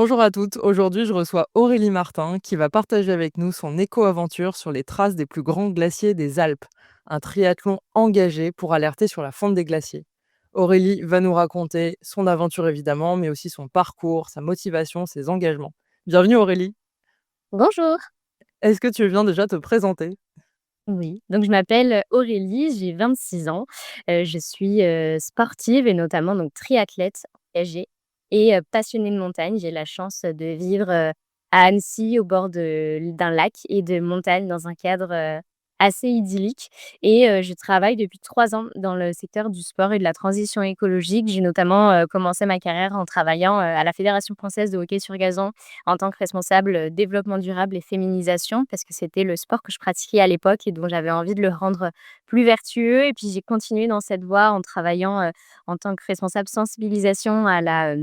Bonjour à toutes, aujourd'hui je reçois Aurélie Martin qui va partager avec nous son éco-aventure sur les traces des plus grands glaciers des Alpes, un triathlon engagé pour alerter sur la fonte des glaciers. Aurélie va nous raconter son aventure évidemment, mais aussi son parcours, sa motivation, ses engagements. Bienvenue Aurélie, Bonjour. est-ce que tu viens déjà te présenter? Oui, donc je m'appelle Aurélie, j'ai 26 ans. Je suis, sportive et notamment donc triathlète engagée et passionnée de montagne. J'ai la chance de vivre, à Annecy au bord d'un lac et de montagne dans un cadre, assez idyllique et je travaille depuis 3 ans dans le secteur du sport et de la transition écologique. J'ai notamment, commencé ma carrière en travaillant, à la Fédération française de hockey sur gazon en tant que responsable, développement durable et féminisation parce que c'était le sport que je pratiquais à l'époque et dont j'avais envie de le rendre plus vertueux et puis j'ai continué dans cette voie en travaillant, en tant que responsable sensibilisation à la,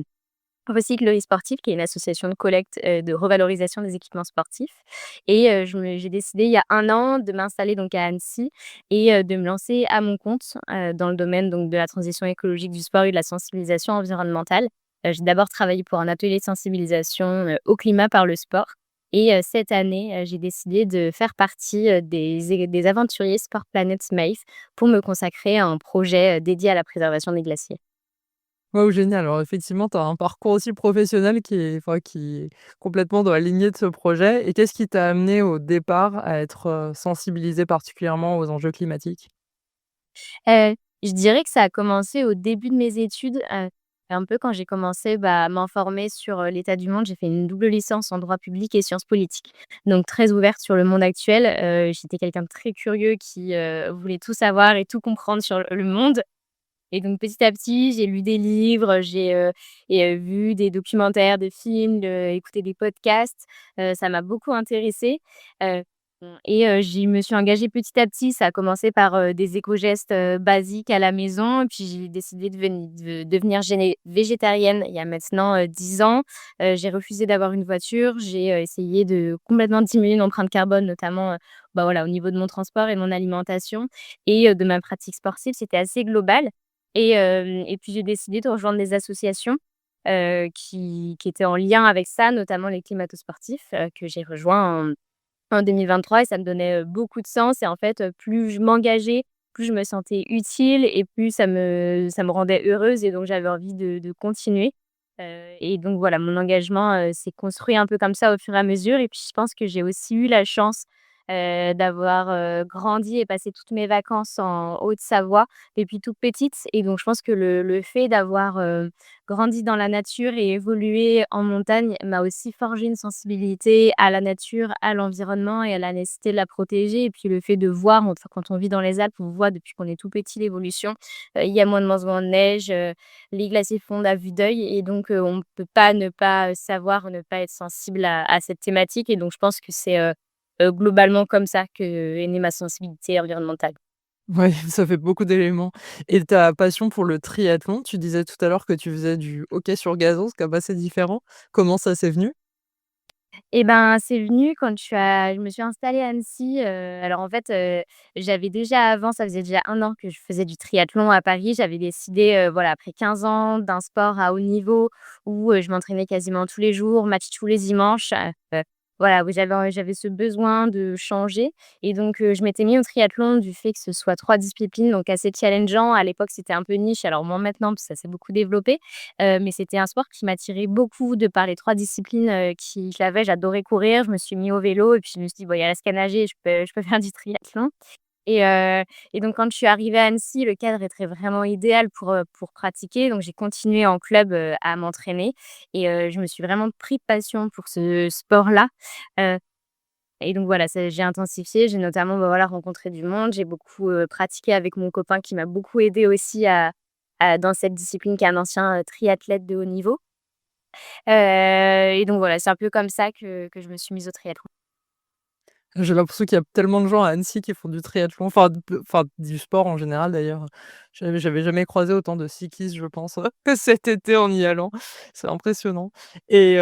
Recyclerie sportive qui est une association de collecte, de revalorisation des équipements sportifs et j'ai décidé il y a 1 an de m'installer donc à Annecy et de me lancer à mon compte, dans le domaine donc de la transition écologique du sport et de la sensibilisation environnementale. J'ai d'abord travaillé pour un atelier de sensibilisation, au climat par le sport et cette année, j'ai décidé de faire partie, des aventuriers Sport Planet Smave pour me consacrer à un projet, dédié à la préservation des glaciers. Waouh, génial. Alors effectivement, tu as un parcours aussi professionnel qui est complètement dans la lignée de ce projet. Et qu'est-ce qui t'a amené au départ à être sensibilisée particulièrement aux enjeux climatiques? Heu, je dirais que ça a commencé au début de mes études, un peu quand j'ai commencé, à m'informer sur, l'état du monde. J'ai fait une double licence en droit public et sciences politiques, donc très ouverte sur le monde actuel. J'étais quelqu'un de très curieux qui, voulait tout savoir et tout comprendre sur le monde et donc petit à petit, j'ai lu des livres, vu des documentaires, des films, écouté des podcasts. Ça m'a beaucoup intéressée, heu, et j'y me suis engagée petit à petit. Ça a commencé par, des éco-gestes, basiques à la maison et puis j'ai décidé de devenir végétarienne il y a maintenant, 10 ans. J'ai refusé d'avoir une voiture. J'ai, essayé de complètement diminuer l'empreinte carbone, notamment, voilà, au niveau de mon transport et de mon alimentation et de ma pratique sportive. C'était assez global. Et puis j'ai décidé de rejoindre des associations, qui étaient en lien avec ça, notamment les climato-sportifs, que j'ai rejoints en 2023 et ça me donnait, beaucoup de sens et en fait, plus je m'engageais, plus je me sentais utile et plus ça me rendait heureuse et donc j'avais envie de continuer. Et donc voilà, mon engagement, s'est construit un peu comme ça au fur et à mesure et puis je pense que j'ai aussi eu la chance, d'avoir, grandi et passé toutes mes vacances en Haute-Savoie depuis toute petite et donc je pense que le fait d'avoir, grandi dans la nature et évolué en montagne m'a aussi forgé une sensibilité à la nature, à l'environnement et à la nécessité de la protéger et puis le fait de voir, enfin, quand on vit dans les Alpes, on voit depuis qu'on est tout petit l'évolution. Il y a moins de morcements de neige, les glaciers fondent à vue d'œil et donc on ne peut pas ne pas, savoir, ne pas être sensible à cette thématique et donc je pense que c'est, globalement comme ça qu'est née ma sensibilité environnementale. Ouais, ça fait beaucoup d'éléments. Et ta passion pour le triathlon, tu disais tout à l'heure que tu faisais du hockey sur gazon, c'est quand même assez différent. Comment ça s'est venu? Et ben, c'est venu quand je me suis installée à Annecy, alors en fait, j'avais déjà avant, ça faisait déjà 1 an que je faisais du triathlon à Paris. J'avais décidé, voilà, après 15 ans d'un sport à haut niveau où, je m'entraînais quasiment tous les jours, match tous les dimanches, voilà, où j'avais ce besoin de changer et donc je m'étais mis au triathlon du fait que ce soit 3 disciplines, donc assez challengeant. À l'époque, c'était un peu niche, alors moins maintenant parce que ça s'est beaucoup développé. Mais c'était un sport qui m'attirait beaucoup de par les 3 disciplines, qu'il avait. J'adorais courir, je me suis mis au vélo et puis je me suis dit: «Bon, il reste qu'à nager, je peux faire du triathlon» et heu et donc quand je suis arrivée à Annecy, le cadre était vraiment idéal pour pratiquer. Donc j'ai continué en club, à m'entraîner et je me suis vraiment pris de passion pour ce sport-là, heu et donc voilà, j'ai intensifié. J'ai notamment, voilà, rencontré du monde. J'ai beaucoup, pratiqué avec mon copain qui m'a beaucoup aidé aussi à dans cette discipline, qui est un ancien, triathlète de haut niveau. Et donc voilà, c'est un peu comme ça que je me suis mise au triathlon. J'ai l'impression qu'il y a tellement de gens à Annecy qui font du triathlon, enfin du sport en général d'ailleurs. J'avais jamais croisé autant de cyclistes, je pense, que cet été en y allant. C'est impressionnant. Et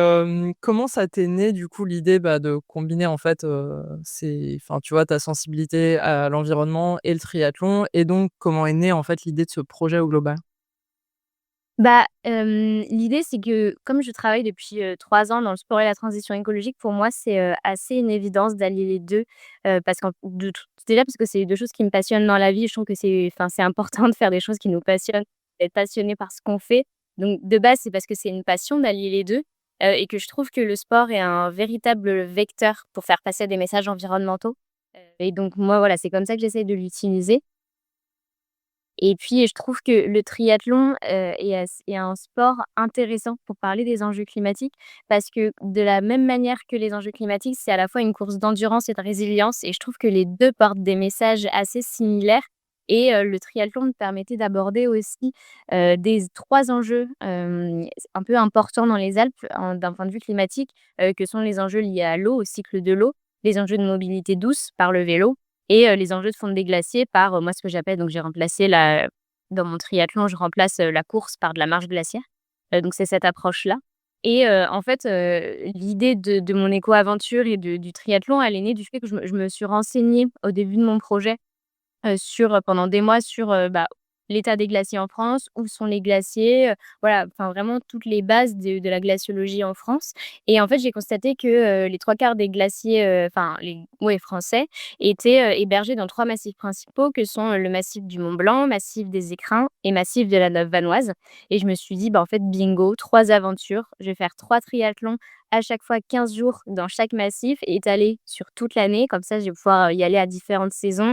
comment ça t'est né du coup l'idée, de combiner en fait, tu vois, ta sensibilité à l'environnement et le triathlon? Et donc comment est née en fait l'idée de ce projet au global? L'idée, c'est que comme je travaille depuis, 3 ans dans le sport et la transition écologique, pour moi, c'est, assez une évidence d'allier les 2, parce qu'en de tout déjà parce que c'est les 2 choses qui me passionnent dans la vie. Je trouve que c'est important de faire des choses qui nous passionnent, d'être passionné par ce qu'on fait. Donc de base, c'est parce que c'est une passion d'allier les 2, et que je trouve que le sport est un véritable vecteur pour faire passer des messages environnementaux, et donc moi, voilà, c'est comme ça que j'essaye de l'utiliser. Et puis, je trouve que le triathlon, est un sport intéressant pour parler des enjeux climatiques parce que de la même manière que les enjeux climatiques, c'est à la fois une course d'endurance et de résilience et je trouve que les 2 portent des messages assez similaires et le triathlon me permettait d'aborder aussi, des 3 enjeux, un peu importants dans les Alpes d'un point de vue climatique, que sont les enjeux liés à l'eau, au cycle de l'eau, les enjeux de mobilité douce par le vélo et les enjeux de fonte des glaciers par, moi ce que j'appelle donc j'ai remplacé la dans mon triathlon, je remplace, la course par de la marche glaciaire. Donc c'est cette approche-là et en fait, l'idée de mon éco-aventure et du triathlon, elle est née du fait que je me suis renseignée au début de mon projet sur, pendant des mois sur, l'état des glaciers en France, où sont les glaciers, voilà, enfin vraiment toutes les bases de la glaciologie en France et en fait, j'ai constaté que, les 3 quarts des glaciers, enfin les ouais, français étaient, hébergés dans 3 massifs principaux que sont, le massif du Mont Blanc, massif des Écrins et massif de la Neuve Vanoise et je me suis dit: «Bah, en fait, bingo, 3 aventures, je vais faire 3 triathlons à chaque fois 15 jours dans chaque massif et étalés sur toute l'année. Comme ça, je vais pouvoir, y aller à différentes saisons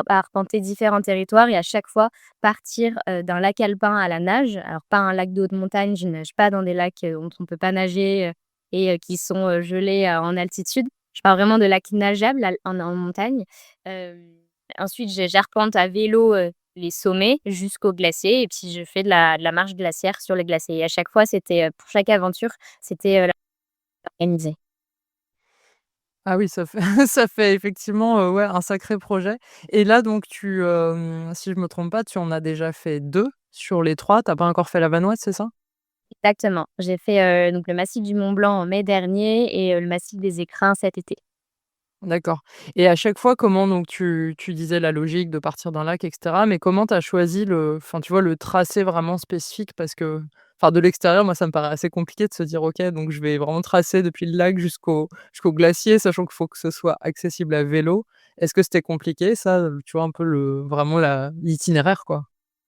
arpenter différents territoires et à chaque fois partir, d'un lac alpin à la nage. Alors pas un lac de haute montagne, je ne nage pas dans des lacs, dont on ne peut pas nager, et qui sont, gelés, en altitude. Je pars vraiment de lacs nageables en montagne. Hem, Ensuite j'arpente à vélo, les sommets jusqu'aux glaciers et puis je fais de la marche glaciaire sur les glaciers et à chaque fois c'était, pour chaque aventure, c'était, organisé. Ah oui, ça fait ça fait effectivement, ouais, un sacré projet et là donc si je me trompe pas, tu en as déjà fait 2 sur les 3. T'as pas encore fait la Vanoise, c'est ça? Exactement. J'ai fait, donc le massif du Mont Blanc en mai dernier et le massif des Écrins cet été. D'accord et à chaque fois, comment donc tu disais la logique de partir d'un lac et cetera, mais comment tu as choisi tu vois, le tracé vraiment spécifique? Parce que, enfin, de l'extérieur, moi, ça me paraît assez compliqué de se dire: «OK, donc je vais vraiment tracer depuis le lac jusqu'au glacier», sachant qu'il faut que ce soit accessible à vélo. Est-ce que c'était compliqué ça, tu vois, un peu vraiment l'itinéraire, quoi?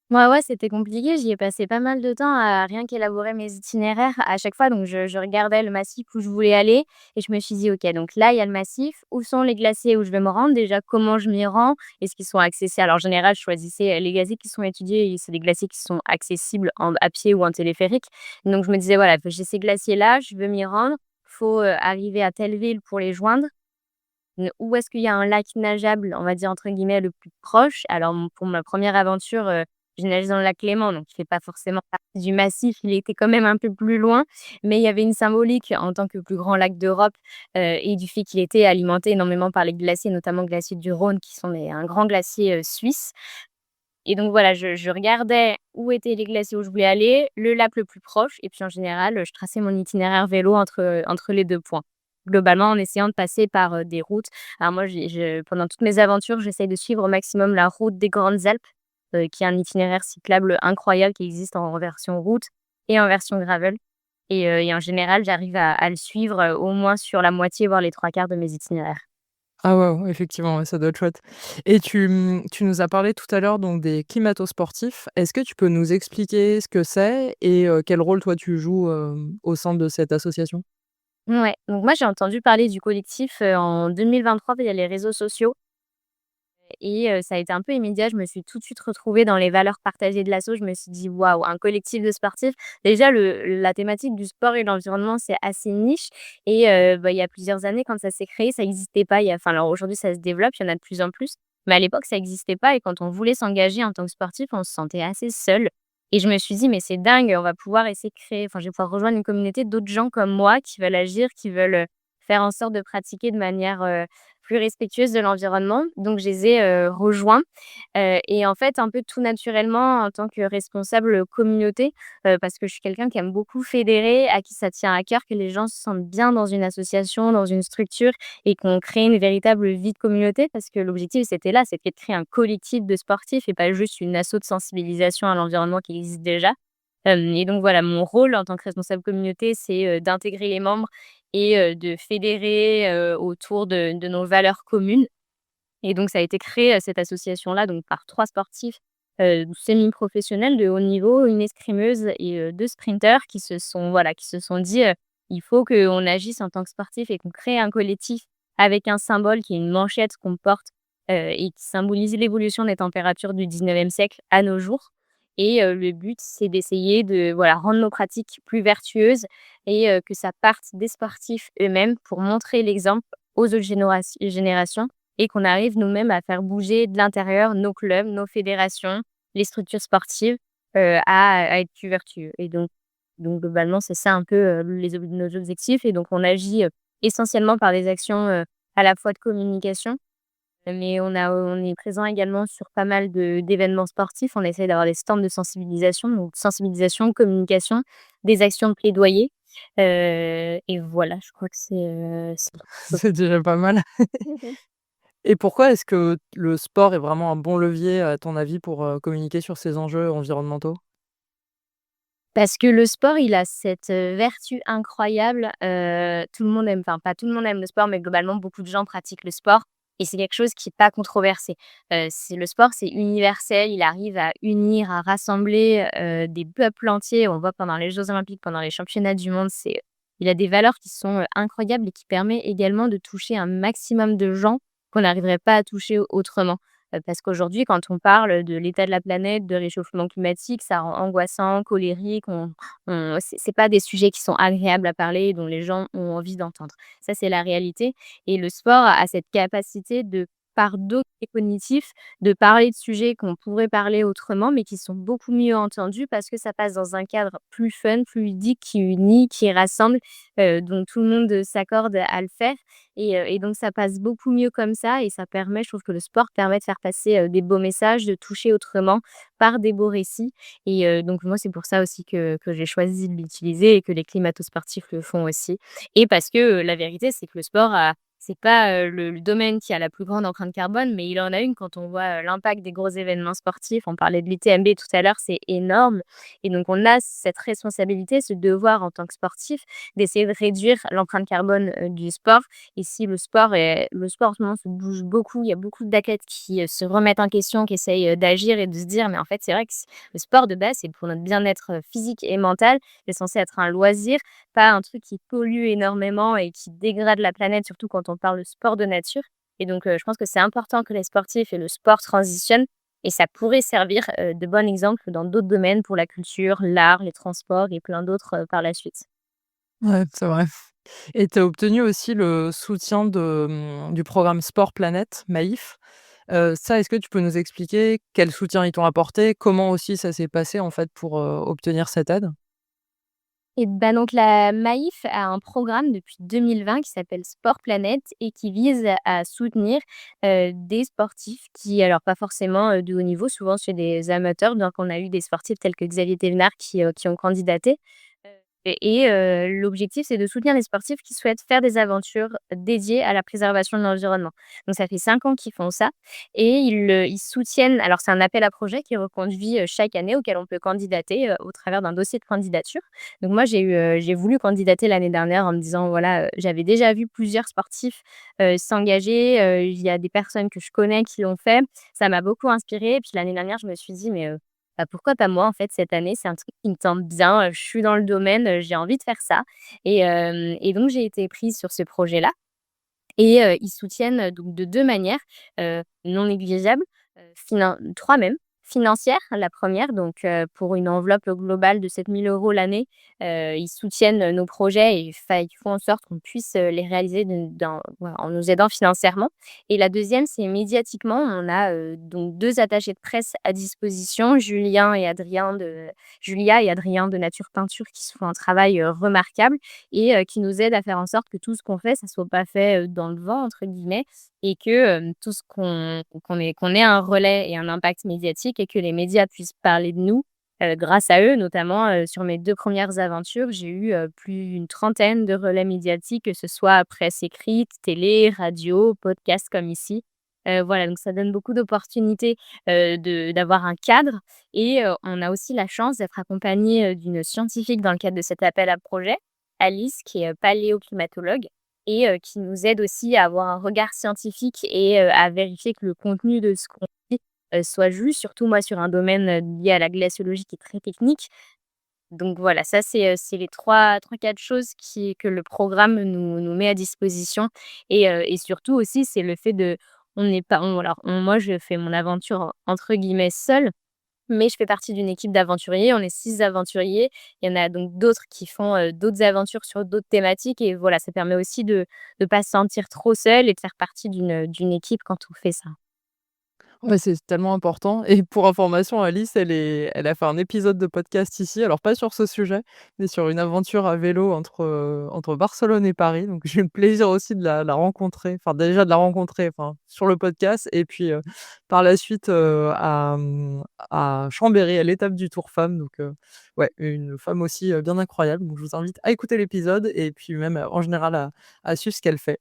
Ouais, c'était compliqué. J'y ai passé pas mal de temps à rien qu'élaborer mes itinéraires à chaque fois. Donc, je regardais le massif où je voulais aller et je me suis dit, OK, donc là, il y a le massif. Où sont les glaciers où je vais me rendre? Déjà, comment je m'y rends? Est-ce qu'ils sont accessibles? Alors, en général, je choisissais les glaciers qui sont étudiés. C'est des glaciers qui sont accessibles à pied ou en téléphérique. Donc, je me disais, voilà, j'ai ces glaciers-là, je veux m'y rendre. Faut arriver à telle ville pour les joindre. Où est-ce qu'il y a un lac nageable, on va dire entre guillemets «le plus proche»? Alors pour ma première aventure, j'ai nagé dans le lac Léman, donc il fait pas forcément partie du massif, il était quand même un peu plus loin, mais il y avait une symbolique en tant que plus grand lac d'Europe, et du fait qu'il était alimenté énormément par les glaciers, notamment le glacier du Rhône qui sont un grand glacier, suisse et donc voilà, je regardais où étaient les glaciers où je voulais aller, le lac le plus proche et puis en général, je traçais mon itinéraire vélo entre les 2 points. Globalement, en essayant de passer par, des routes. Alors moi, pendant toutes mes aventures, j'essaye de suivre au maximum la route des Grandes Alpes, qui est un itinéraire cyclable incroyable qui existe en version route et en version gravel et en général, j'arrive à le suivre, au moins sur la moitié, voire les 3 quarts de mes itinéraires. Ah ouais, ouais, effectivement, ouais, ça doit être chouette et tu nous as parlé tout à l'heure donc des climato-sportifs. Est-ce que tu peux nous expliquer ce que c'est et quel rôle toi tu joues, au sein de cette association? Ouais, donc moi, j'ai entendu parler du collectif, en 2023 via les réseaux sociaux et ça a été un peu immédiat. Je me suis tout de suite retrouvée dans les valeurs partagées de l'asso. Je me suis dit: «Waouh, un collectif de sportifs». Déjà la thématique du sport et de l'environnement, c'est assez niche et il y a plusieurs années quand ça s'est créé, ça existait pas. Alors aujourd'hui, ça se développe, il y en a de plus en plus, mais à l'époque, ça existait pas et quand on voulait s'engager en tant que sportif, on se sentait assez seul et je me suis dit: «Mais c'est dingue, on va pouvoir essayer de créer je vais pouvoir rejoindre une communauté d'autres gens comme moi qui veulent agir, qui veulent, faire en sorte de pratiquer de manière, plus respectueuse de l'environnement». Donc je les ai, rejoints, et en fait, un peu tout naturellement en tant que responsable, communauté, parce que je suis quelqu'un qui aime beaucoup fédérer, à qui ça tient à cœur que les gens se sentent bien dans une association, dans une structure et qu'on crée une véritable vie de communauté. Parce que l'objectif, c'était là, c'était de créer un collectif de sportifs et pas juste une asso de sensibilisation à l'environnement qui existe déjà. Et donc voilà, mon rôle en tant que responsable communauté, c'est, d'intégrer les membres et de fédérer, autour de nos valeurs communes. Et donc ça a été créé, cette association-là, donc par 3 sportifs, semi-professionnels de haut niveau, une escrimeuse et 2 sprinteurs qui se sont dit: «Il faut qu'on agisse en tant que sportif et qu'on crée un collectif avec un symbole qui est une manchette qu'on porte, et qui symbolise l'évolution des températures du 19e siècle à nos jours». Et le but, c'est d'essayer de, voilà, rendre nos pratiques plus vertueuses et que ça parte des sportifs eux-mêmes pour montrer l'exemple aux autres générations et qu'on arrive nous-mêmes à faire bouger de l'intérieur nos clubs, nos fédérations, les structures sportives, à être plus vertueux. Et donc globalement, c'est ça un peu, nos objectifs. Et donc on agit, essentiellement par des actions, à la fois de communication, mais on est présent également sur pas mal d'événements sportifs. On essaie d'avoir des stands de sensibilisation, donc sensibilisation, communication, des actions de plaidoyer, et voilà, je crois que c'est C'est déjà pas mal. Et pourquoi est-ce que le sport est vraiment un bon levier, à ton avis, pour, communiquer sur ces enjeux environnementaux? Parce que le sport, il a cette, vertu incroyable, tout le monde aime, enfin pas tout le monde aime le sport, mais globalement beaucoup de gens pratiquent le sport et c'est quelque chose qui est pas controversé. C'est le sport, c'est universel, il arrive à unir, à rassembler, des peuples entiers. On le voit pendant les jeux olympiques, pendant les championnats du monde, il a des valeurs qui sont, incroyables et qui permet également de toucher un maximum de gens qu'on n'arriverait pas à toucher autrement. Parce qu'aujourd'hui, quand on parle de l'état de la planète, de réchauffement climatique, ça rend angoissant, colérique, on c'est pas des sujets qui sont agréables à parler, dont les gens ont envie d'entendre. Ça, c'est la réalité. Et le sport a cette capacité de, par d'autres biais cognitifs, de parler de sujets qu'on pourrait parler autrement, mais qui sont beaucoup mieux entendus parce que ça passe dans un cadre plus fun, plus ludique, qui unit, qui rassemble, dont tout le monde, s'accorde à le faire. Et donc ça passe beaucoup mieux comme ça et ça permet, je trouve que le sport permet de faire passer, des beaux messages, de toucher autrement par des beaux récits. Et donc moi, c'est pour ça aussi que j'ai choisi de l'utiliser et que les climato-sportifs le font aussi. Et parce que, la vérité, c'est que le sport c'est pas, le domaine qui a la plus grande empreinte carbone, mais il en a une quand on voit, l'impact des gros événements sportifs. On parlait de l'UTMB tout à l'heure, c'est énorme. Et donc on a cette responsabilité, ce devoir en tant que sportif, d'essayer de réduire l'empreinte carbone, du sport. Et si le sport en ce moment se bouge beaucoup, il y a beaucoup d'athlètes qui, se remettent en question, qui essayent, d'agir et de se dire: «Mais en fait, c'est vrai que le sport de base, c'est pour notre bien-être, physique et mental. C'est censé être un loisir, pas un truc qui pollue énormément et qui dégrade la planète», surtout quand on parle de sport de nature. Et donc je pense que c'est important que les sportifs et le sport transitionnent et ça pourrait servir, de bon exemple dans d'autres domaines pour la culture, l'art, les transports et plein d'autres, par la suite. Ouais, c'est vrai. Et tu as obtenu aussi le soutien du programme Sport Planète, Maïf. Ça, est-ce que tu peux nous expliquer quel soutien ils t'ont apporté? Comment aussi ça s'est passé, en fait, pour, obtenir cette aide? Et bah, donc la Maïf a un programme depuis 2020 qui s'appelle Sport Planète et qui vise à soutenir, des sportifs qui, alors pas forcément, de haut niveau, souvent c'est des amateurs, donc on a eu des sportifs tels que Xavier Thévenard qui ont candidaté. L'objectif, c'est de soutenir les sportifs qui souhaitent faire des aventures dédiées à la préservation de l'environnement. Donc ça fait 5 ans qu'ils font ça et ils soutiennent, alors c'est un appel à projet qui est reconduit, chaque année, auquel on peut candidater, au travers d'un dossier de candidature. Donc moi, j'ai voulu candidater l'année dernière en me disant, voilà, j'avais déjà vu plusieurs sportifs, s'engager, il y a des personnes que je connais qui l'ont fait. Ça m'a beaucoup inspirée et puis l'année dernière, je me suis dit: «Mais, bah, pourquoi pas moi, en fait, cette année? C'est un truc qui me tente bien, je suis dans le domaine, j'ai envie de faire ça». Et donc j'ai été prise sur ce projet-là. Et ils soutiennent, donc de 2 manières, non négligeables, 3 même. Financière, la première, donc pour une enveloppe globale de 7 000 € l'année, ils soutiennent, nos projets et ils font en sorte qu'on puisse, les réaliser voilà, en nous aidant financièrement. Et la deuxième, c'est médiatiquement. On a, donc 2 attachés de presse à disposition, Julia et Adrien de Nature Peinture qui font un travail, remarquable et qui nous aide à faire en sorte que tout ce qu'on fait, ça soit pas fait, «dans le vent» entre guillemets et que, tout ce qu'on ait un relais et un impact médiatique et que les médias puissent parler de nous, grâce à eux. Notamment, sur mes 2 premières aventures, j'ai eu, plus d'une trentaine de relais médiatiques, que ce soit presse écrite, télé, radio, podcast comme ici. Voilà, donc ça donne beaucoup d'opportunités, d'avoir un cadre et on a aussi la chance d'être accompagné d'une scientifique dans le cadre de cet appel à projet, Alice, qui est, paléoclimatologue et qui nous aide aussi à avoir un regard scientifique et à vérifier que le contenu de ce qu'on dit, soit juste, surtout moi sur un domaine, lié à la glaciologie qui est très technique. Donc voilà, ça c'est les trois quatre choses que le programme nous met à disposition et surtout aussi, c'est le fait de on n'est pas on alors on moi je fais mon aventure entre guillemets «seule», mais je fais partie d'une équipe d'aventuriers. On est 6 aventuriers. Il y en a donc d'autres qui font, d'autres aventures sur d'autres thématiques et voilà, ça permet aussi de pas se sentir trop seul et de faire partie d'une équipe quand on fait ça. Ouais, c'est tellement important et pour information, Alice, elle a fait un épisode de podcast ici, alors pas sur ce sujet, mais sur une aventure à vélo entre Barcelone et Paris, donc j'ai eu le plaisir aussi de la rencontrer, enfin déjà de la rencontrer, enfin sur le podcast et puis, par la suite, à Chambéry, à l'étape du Tour Femmes, donc ouais, une femme aussi, bien incroyable, donc je vous invite à écouter l'épisode et puis même, en général à suivre ce qu'elle fait.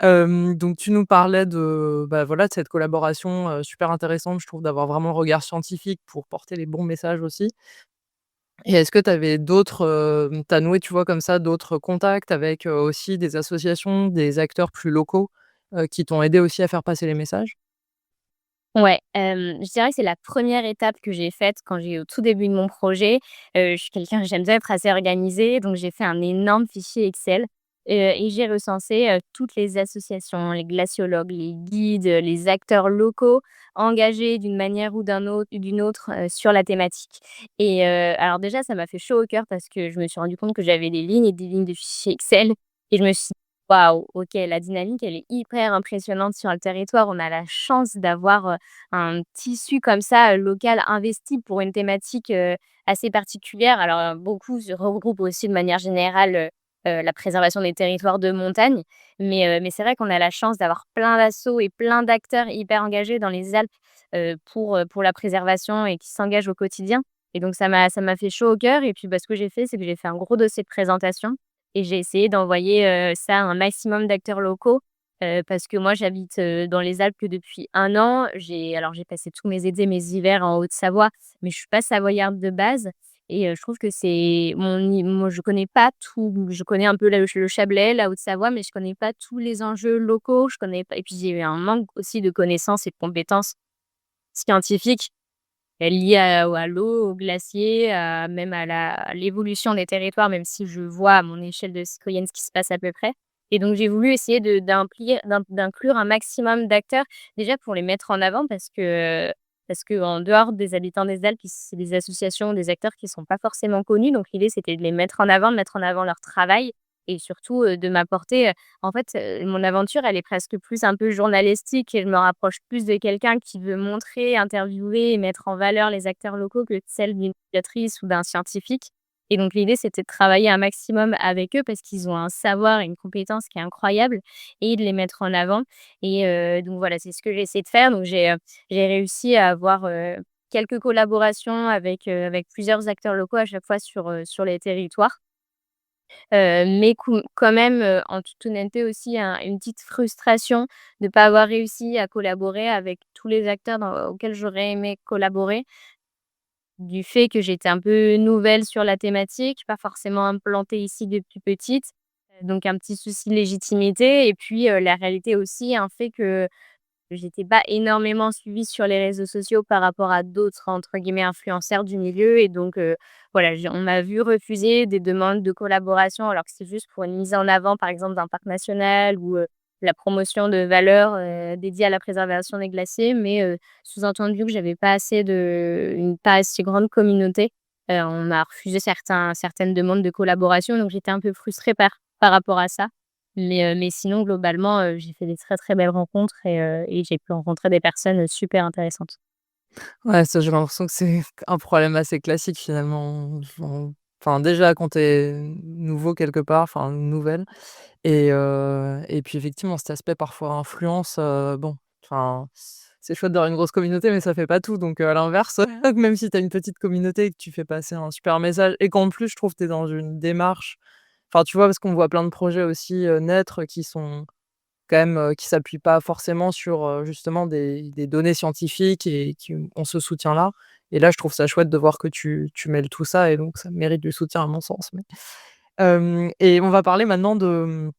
Donc tu nous parlais de, bah, voilà, de cette collaboration, super intéressante, je trouve, d'avoir vraiment le regard scientifique pour porter les bons messages aussi. Et est-ce que tu avais d'autres, tu as noué, tu vois, comme ça, d'autres contacts avec, aussi des associations, des acteurs plus locaux, qui t'ont aidé aussi à faire passer les messages? Ouais, je dirais que c'est la première étape que j'ai faite quand j'ai au tout début de mon projet. Je suis quelqu'un j'aime bien être assez organisée, donc j'ai fait un énorme fichier Excel, et j'ai recensé, toutes les associations, les glaciologues, les guides, les acteurs locaux engagés d'une manière ou d'une autre, sur la thématique et alors déjà ça m'a fait chaud au cœur parce que je me suis rendu compte que j'avais des lignes et des lignes de fichiers Excel et je me suis waouh, OK, la dynamique, elle est hyper impressionnante sur le territoire. On a la chance d'avoir, un tissu comme ça, local investi pour une thématique, assez particulière. Alors, beaucoup se regroupent aussi de manière générale, la préservation des territoires de montagne. Mais c'est vrai qu'on a la chance d'avoir plein d'assauts et plein d'acteurs hyper engagés dans les Alpes, pour la préservation et qui s'engagent au quotidien. Et donc ça m'a fait chaud au cœur et puis, bah, ce que j'ai fait, c'est que j'ai fait un gros dossier de présentation et j'ai essayé d'envoyer, ça à un maximum d'acteurs locaux, parce que moi j'habite, dans les Alpes que depuis 1 an. J'ai passé tous mes étés, mes hivers en Haute-Savoie, mais je suis pas savoyarde de base et je trouve que c'est mon ni moi je connais pas tout. Je connais un peu le Chablais, la Haute-Savoie, mais je connais pas tous les enjeux locaux. Je connais pas et puis j'ai eu un manque aussi de connaissances et de compétences scientifiques, liées à l'eau, aux glaciers, même à l'évolution des territoires, même si je vois à mon échelle de citoyenne ce qui se passe à peu près et donc j'ai voulu essayer d'inclure un maximum d'acteurs, déjà pour les mettre en avant parce qu'en dehors des habitants des Alpes, c'est des associations, des acteurs qui sont pas forcément connus, donc l'idée c'était de les mettre en avant, de mettre en avant leur travail et surtout, de m'apporter, en fait, mon aventure, elle est presque plus un peu journalistique et je me rapproche plus de quelqu'un qui veut montrer, interviewer et mettre en valeur les acteurs locaux que celle d'une éducatrice ou d'un scientifique et donc l'idée, c'était de travailler un maximum avec eux parce qu'ils ont un savoir et une compétence qui est incroyable et de les mettre en avant et donc voilà, c'est ce que j'ai essayé de faire. Donc j'ai réussi à avoir, quelques collaborations avec plusieurs acteurs locaux à chaque fois sur les territoires. Mais quand même, en toute honnêteté aussi une petite frustration de pas avoir réussi à collaborer avec tous les acteurs auxquels j'aurais aimé collaborer. Du fait que j'étais un peu nouvelle sur la thématique, pas forcément implantée ici depuis petite, donc un petit souci de légitimité et puis, la réalité aussi un fait que j'étais pas énormément suivie sur les réseaux sociaux par rapport à d'autres, entre guillemets, «influenceurs» du milieu et donc voilà, on m'a vu refuser des demandes de collaboration alors que c'est juste pour une mise en avant, par exemple, d'un parc national ou la promotion de valeurs, dédiées à la préservation des glaciers mais sous-entendu que j'avais pas assez une pas assez grande communauté. On m'a refusé certaines demandes de collaboration donc j'étais un peu frustrée par rapport à ça. Mais sinon globalement, j'ai fait des très, très belles rencontres et j'ai pu rencontrer des personnes, super intéressantes. Ouais, ça, j'ai l'impression que c'est un problème assez classique finalement. Enfin, déjà quand tu es nouveau quelque part, enfin nouvelle et puis effectivement cet aspect parfois influence, bon, enfin, c'est chouette d'avoir une grosse communauté mais ça fait pas tout donc à l'inverse, même si tu as une petite communauté et que tu fais passer un super message et qu'en plus je trouve tu es dans une démarche enfin, tu vois? Parce qu'on voit plein de projets aussi, naître qui sont quand même, qui s'appuie pas forcément sur, justement des données scientifiques et qui ont ce soutien-là et là, je trouve ça chouette de voir que tu mêles tout ça et donc ça mérite du soutien à mon sens, mais et on va parler maintenant de,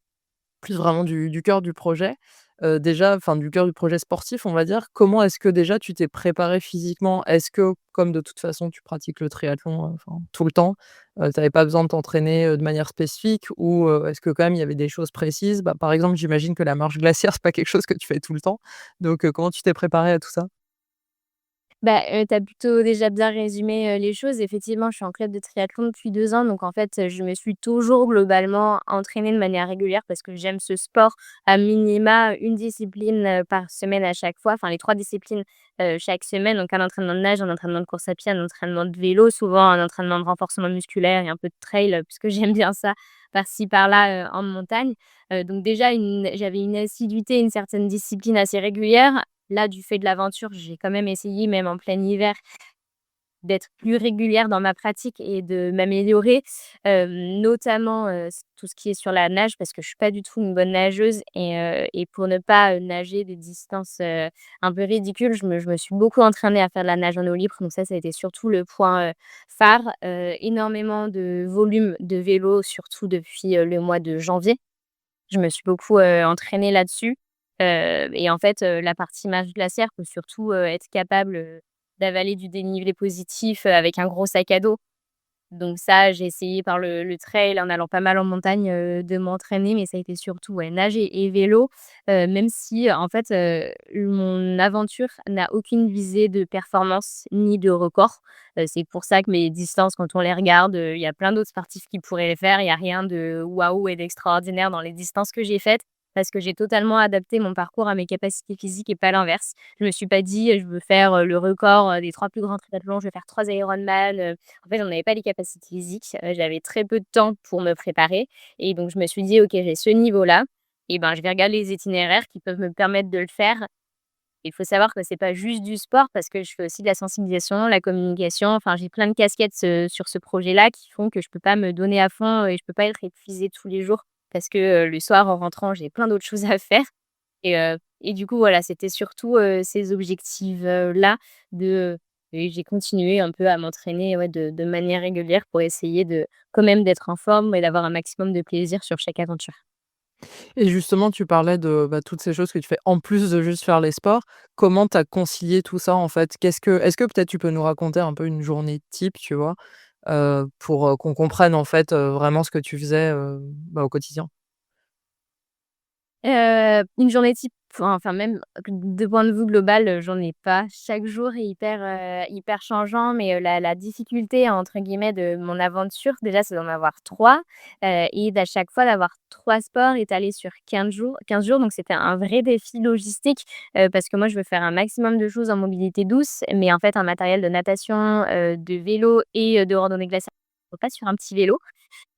plus vraiment du cœur du projet. Déjà, enfin du cœur du projet sportif, on va dire. Comment est-ce que déjà tu t'es préparé physiquement? Est-ce que, comme de toute façon tu pratiques le triathlon, enfin tout le temps, tu avais pas besoin de t'entraîner, de manière spécifique ou, est-ce que quand même il y avait des choses précises? Bah, par exemple, j'imagine que la marche glaciaire, c'est pas quelque chose que tu fais tout le temps. Donc, comment tu t'es préparé à tout ça? Bah, tu as plutôt déjà bien résumé, les choses. Effectivement, je suis en club de triathlon depuis 2 ans, donc en fait, je me suis toujours globalement entraînée de manière régulière parce que j'aime ce sport. À minima, une discipline, par semaine à chaque fois, enfin les 3 disciplines, chaque semaine, donc un entraînement de nage, un entraînement de course à pied, un entraînement de vélo, souvent un entraînement de renforcement musculaire et un peu de trail, puisque j'aime bien ça, par-ci par-là, en montagne. Donc déjà j'avais une assiduité, une certaine discipline assez régulière. Là, du fait de l'aventure, j'ai quand même essayé, même en plein hiver, d'être plus régulière dans ma pratique et de m'améliorer, notamment, tout ce qui est sur la nage parce que je suis pas du tout une bonne nageuse et pour ne pas, nager des distances, un peu ridicules, je me suis beaucoup entraînée à faire de la nage en eau libre, donc ça a été surtout le point, phare. Énormément de volume de vélo, surtout depuis, le mois de janvier. Je me suis beaucoup, entraînée là-dessus, et en fait, la partie marche glaciaire peut surtout, être capable, d'avaler du dénivelé positif, avec un gros sac à dos. Donc ça, j'ai essayé par le trail en allant pas mal en montagne, de m'entraîner, mais ça a été surtout, ouais, nage et vélo, même si, en fait, mon aventure n'a aucune visée de performance ni de record. C'est pour ça que mes distances, quand on les regarde, il y a plein d'autres sportifs qui pourraient les faire. Il y a rien de waouh et d'extraordinaire dans les distances que j'ai faites, parce que j'ai totalement adapté mon parcours à mes capacités physiques et pas l'inverse. Je me suis pas dit: «Je veux faire, le record, des 3 plus grands triathlons, je vais faire 3 Ironman», en fait, j'en avais pas les capacités physiques, j'avais très peu de temps pour me préparer et donc je me suis dit: «OK, j'ai ce niveau-là et ben, je vais regarder les itinéraires qui peuvent me permettre de le faire». Il faut savoir que c'est pas juste du sport parce que je fais aussi de la sensibilisation, la communication, enfin, j'ai plein de casquettes, sur ce projet-là qui font que je peux pas me donner à fond et je peux pas être épuisée tous les jours parce que, le soir en rentrant, j'ai plein d'autres choses à faire et du coup, voilà, c'était surtout, ces objectifs, là de et j'ai continué un peu à m'entraîner, ouais, de manière régulière pour essayer de quand même d'être en forme et d'avoir un maximum de plaisir sur chaque aventure. Et justement, tu parlais de, bah, toutes ces choses que tu fais en plus de juste faire les sports. Comment tu as concilié tout ça, en fait? Est-ce que peut-être tu peux nous raconter un peu une journée type, tu vois? Pour, qu'on comprenne, en fait, vraiment ce que tu faisais, bah, au quotidien? Une journée type, enfin même de point de vue global, j'en ai pas. Chaque jour est hyper changeant, mais la «difficulté» entre guillemets de mon aventure, déjà, c'est d'en avoir 3, et d'à chaque fois d'avoir 3 sports étalés sur 15 jours, donc c'était un vrai défi logistique, parce que moi je veux faire un maximum de choses en mobilité douce, mais en fait un matériel de natation, de vélo et de randonnée glaciaire, pas sur un petit vélo.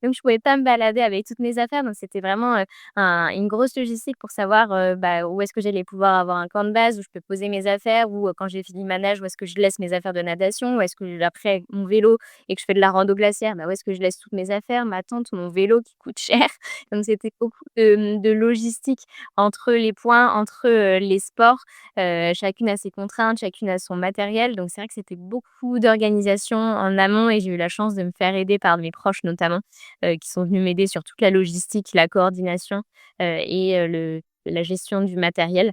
Donc je pouvais pas me balader avec toutes mes affaires, donc c'était vraiment, une grosse logistique pour savoir, bah, où est-ce que j'allais pouvoir avoir un camp de base où je peux poser mes affaires ou, quand j'ai fini ma nage, où est-ce que je laisse mes affaires de natation? Où est-ce que après mon vélo et que je fais de la rando glaciaire, bah, où est-ce que je laisse toutes mes affaires, ma tente, mon vélo qui coûte cher? Donc c'était beaucoup de logistique entre les points, entre, les sports. Chacune a ses contraintes, chacune a son matériel, donc c'est vrai que c'était beaucoup d'organisation en amont et j'ai eu la chance de me faire aider par mes proches notamment, qui sont venus m'aider sur toute la logistique, la coordination, et le la gestion du matériel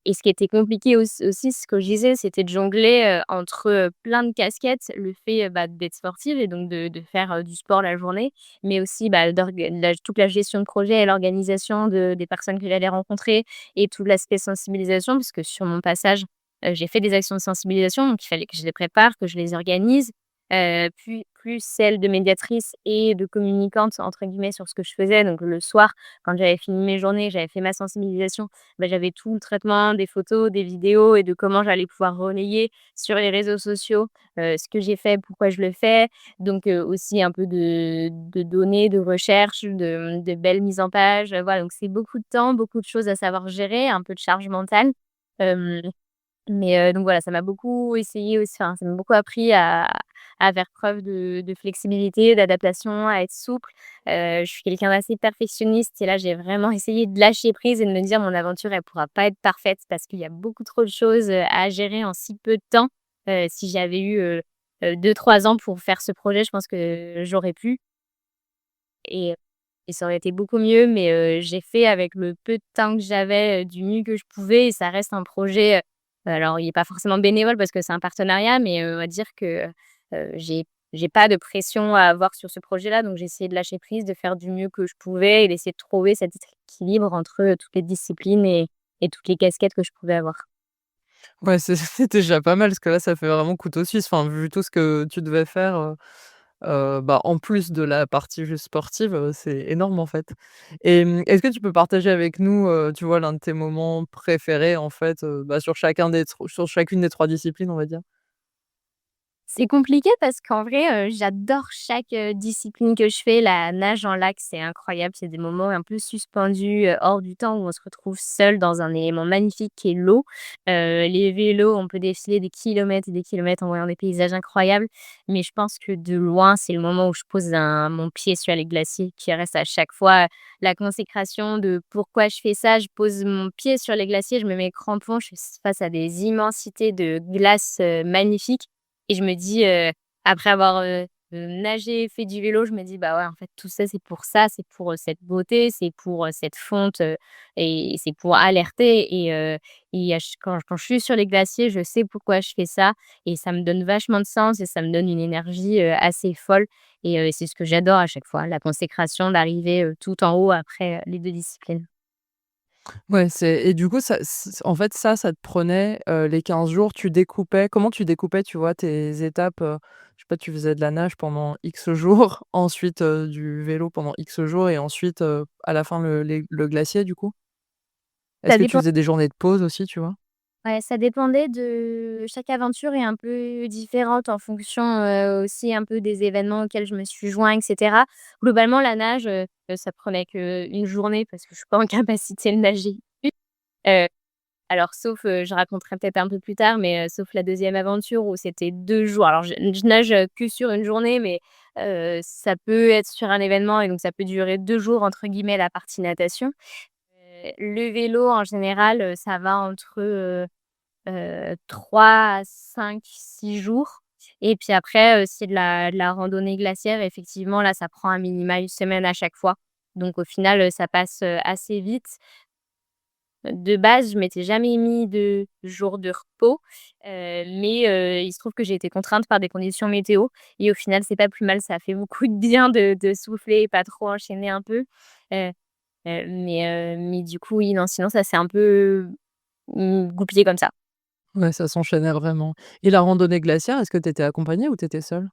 et ce qui était compliqué aussi, ce que je disais, c'était de jongler, entre, plein de casquettes. Le fait, bah, d'être sportive et donc de faire, du sport la journée, mais aussi, bah, toute la gestion de projet et l'organisation des personnes que j'allais rencontrer et tout l'aspect sensibilisation puisque sur mon passage, j'ai fait des actions de sensibilisation, donc il fallait que je les prépare, que je les organise, puis plus celle de médiatrice et de «communicante» entre guillemets sur ce que je faisais. Donc le soir, quand j'avais fini mes journées, j'avais fait ma sensibilisation, bah, j'avais tout le traitement des photos, des vidéos et de comment j'allais pouvoir relayer sur les réseaux sociaux, ce que j'ai fait, pourquoi je le fais. Donc aussi un peu de données, de recherche, de belles mises en page, voilà, donc c'est beaucoup de temps, beaucoup de choses à savoir gérer, un peu de charge mentale. Hem Mais donc voilà, ça m'a beaucoup essayé aussi enfin, ça m'a beaucoup appris à faire preuve de flexibilité, d'adaptation, à être souple. Je suis quelqu'un d'assez perfectionniste et là, j'ai vraiment essayé de lâcher prise et de me dire: «Mon aventure, elle pourra pas être parfaite parce qu'il y a beaucoup trop de choses, à gérer en si peu de temps». Si j'avais eu, 2-3 ans pour faire ce projet, je pense que j'aurais pu et et ça aurait été beaucoup mieux mais j'ai fait avec le peu de temps que j'avais, du mieux que je pouvais et ça reste un projet, alors il est pas forcément bénévole parce que c'est un partenariat mais on va dire que, j'ai pas de pression à avoir sur ce projet-là donc j'ai essayé de lâcher prise, de faire du mieux que je pouvais et d'essayer de trouver cet équilibre entre, toutes les disciplines et toutes les casquettes que je pouvais avoir. Ouais, c'est déjà pas mal parce que là, ça fait vraiment couteau suisse. Enfin, vu tout ce que tu devais faire, bah, en plus de la partie juste sportive, c'est énorme, en fait. Et est-ce que tu peux partager avec nous, tu vois, l'un de tes moments préférés, en fait, bah, sur chacune des 3 disciplines, on va dire? C'est compliqué parce qu'en vrai, j'adore chaque, discipline que je fais. La nage en lac, c'est incroyable. C'est des moments un peu suspendus, hors du temps où on se retrouve seul dans un élément magnifique qui est l'eau. Les vélos, on peut défiler des kilomètres et des kilomètres en voyant des paysages incroyables. Mais je pense que de loin, c'est le moment où je pose mon pied sur les glaciers qui reste à chaque fois la consécration de pourquoi je fais ça. Je pose mon pied sur les glaciers, je me mets crampons, je suis face à des immensités de glace, magnifiques et je me dis, après avoir, nagé, fait du vélo, je me dis: «Bah, ouais, en fait, tout ça, c'est pour ça, c'est pour, cette beauté, c'est pour, cette fonte, et c'est pour alerter» et à ch quand je suis sur les glaciers, je sais pourquoi je fais ça et ça me donne vachement de sens et ça me donne une énergie, assez folle et c'est ce que j'adore à chaque fois, la consécration d'arriver, tout en haut après, les 2 disciplines. Ouais, et du coup, en fait, ça te prenait, les 15 jours, comment tu découpais, tu vois, tes étapes, je sais pas, tu faisais de la nage pendant X jours, ensuite, du vélo pendant X jours et ensuite, à la fin le glacier, du coup? Est-ce Ça que tu dépend faisais des journées de pause aussi, tu vois? Ouais, ça dépendait de chaque aventure est un peu différente en fonction, aussi un peu des événements auxquels je me suis joint et cetera. Globalement, la nage, ça prenait qu'une journée parce que je suis pas en capacité de nager Heu, alors sauf, je raconterai peut-être un peu plus tard, mais sauf la deuxième aventure où c'était 2 jours. Alors je nage, que sur une journée, mais ça peut être sur un événement et donc ça peut durer 2 jours entre guillemets la partie natation. Le vélo en général, ça va entre, 3 à 5-6 jours et puis après, c'est de la randonnée glaciaire effectivement là, ça prend un minima 1 semaine à chaque fois. Donc au final, ça passe, assez vite. De base, je m'étais jamais mis de jours de repos, mais il se trouve que j'ai été contrainte par des conditions météo et au final, c'est pas plus mal. Ça a fait beaucoup de bien de souffler et pas trop enchaîner un peu, heu mais du coup, oui, non, sinon ça s'est un peu, goupillé comme ça. Ouais, ça s'enchaînait vraiment. Et la randonnée glaciaire, est-ce que tu étais accompagnée ou tu étais seule?